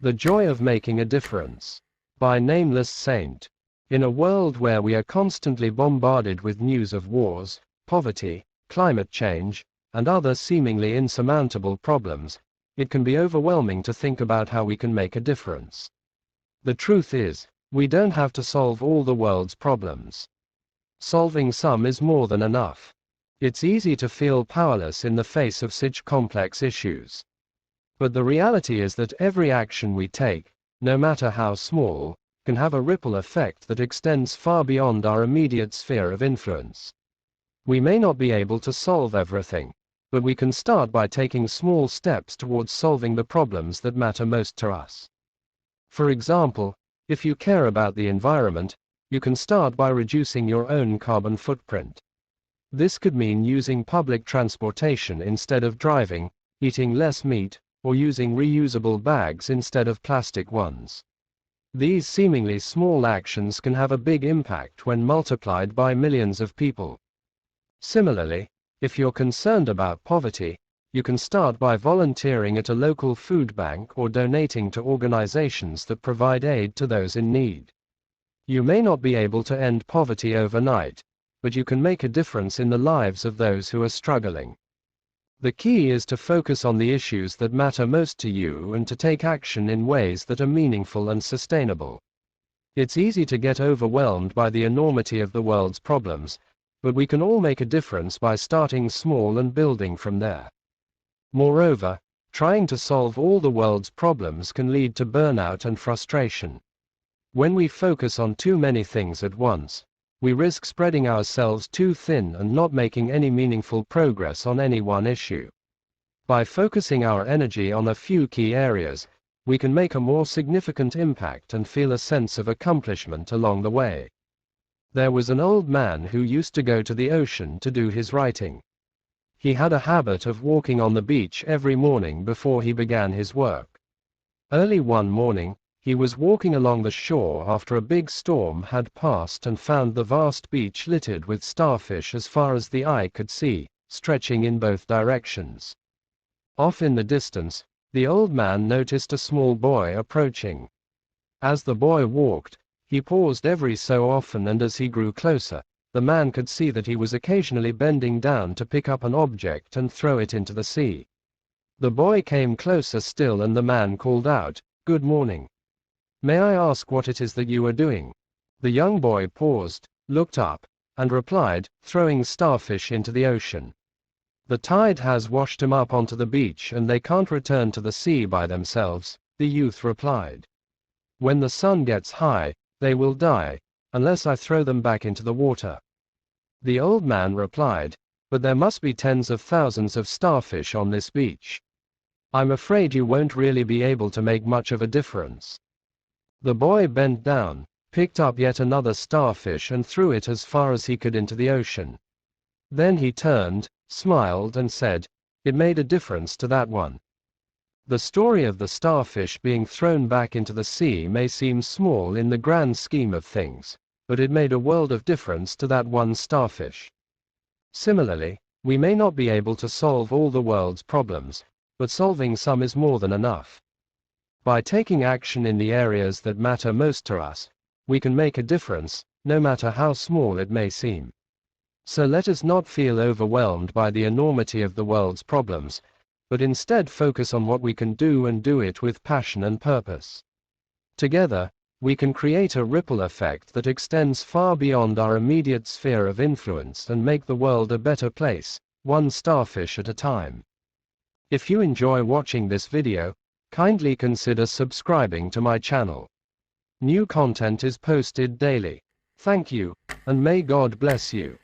The Joy of Making a Difference, by Nameless Saint. In a world where we are constantly bombarded with news of wars, poverty, climate change, and other seemingly insurmountable problems, it can be overwhelming to think about how we can make a difference. The truth is, we don't have to solve all the world's problems. Solving some is more than enough. It's easy to feel powerless in the face of such complex issues. But the reality is that every action we take, no matter how small, can have a ripple effect that extends far beyond our immediate sphere of influence. We may not be able to solve everything, but we can start by taking small steps towards solving the problems that matter most to us. For example, if you care about the environment, you can start by reducing your own carbon footprint. This could mean using public transportation instead of driving, eating less meat, or using reusable bags instead of plastic ones. These seemingly small actions can have a big impact when multiplied by millions of people. Similarly, if you're concerned about poverty, you can start by volunteering at a local food bank or donating to organizations that provide aid to those in need. You may not be able to end poverty overnight, but you can make a difference in the lives of those who are struggling. The key is to focus on the issues that matter most to you and to take action in ways that are meaningful and sustainable. It's easy to get overwhelmed by the enormity of the world's problems, but we can all make a difference by starting small and building from there. Moreover, trying to solve all the world's problems can lead to burnout and frustration. When we focus on too many things at once, we risk spreading ourselves too thin and not making any meaningful progress on any one issue. By focusing our energy on a few key areas, we can make a more significant impact and feel a sense of accomplishment along the way. There was an old man who used to go to the ocean to do his writing. He had a habit of walking on the beach every morning before he began his work. Early one morning, he was walking along the shore after a big storm had passed and found the vast beach littered with starfish as far as the eye could see, stretching in both directions. Off in the distance, the old man noticed a small boy approaching. As the boy walked, he paused every so often, and as he grew closer, the man could see that he was occasionally bending down to pick up an object and throw it into the sea. The boy came closer still and the man called out, "Good morning. May I ask what it is that you are doing?" The young boy paused, looked up, and replied, "Throwing starfish into the ocean. The tide has washed them up onto the beach and they can't return to the sea by themselves," the youth replied. "When the sun gets high, they will die, unless I throw them back into the water." The old man replied, "But there must be tens of thousands of starfish on this beach. I'm afraid you won't really be able to make much of a difference." The boy bent down, picked up yet another starfish and threw it as far as he could into the ocean. Then he turned, smiled and said, "It made a difference to that one." The story of the starfish being thrown back into the sea may seem small in the grand scheme of things, but it made a world of difference to that one starfish. Similarly, we may not be able to solve all the world's problems, but solving some is more than enough. By taking action in the areas that matter most to us, we can make a difference, no matter how small it may seem. So let us not feel overwhelmed by the enormity of the world's problems, but instead focus on what we can do and do it with passion and purpose. Together, we can create a ripple effect that extends far beyond our immediate sphere of influence and make the world a better place, one starfish at a time. If you enjoy watching this video, kindly consider subscribing to my channel. New content is posted daily. Thank you, and may God bless you.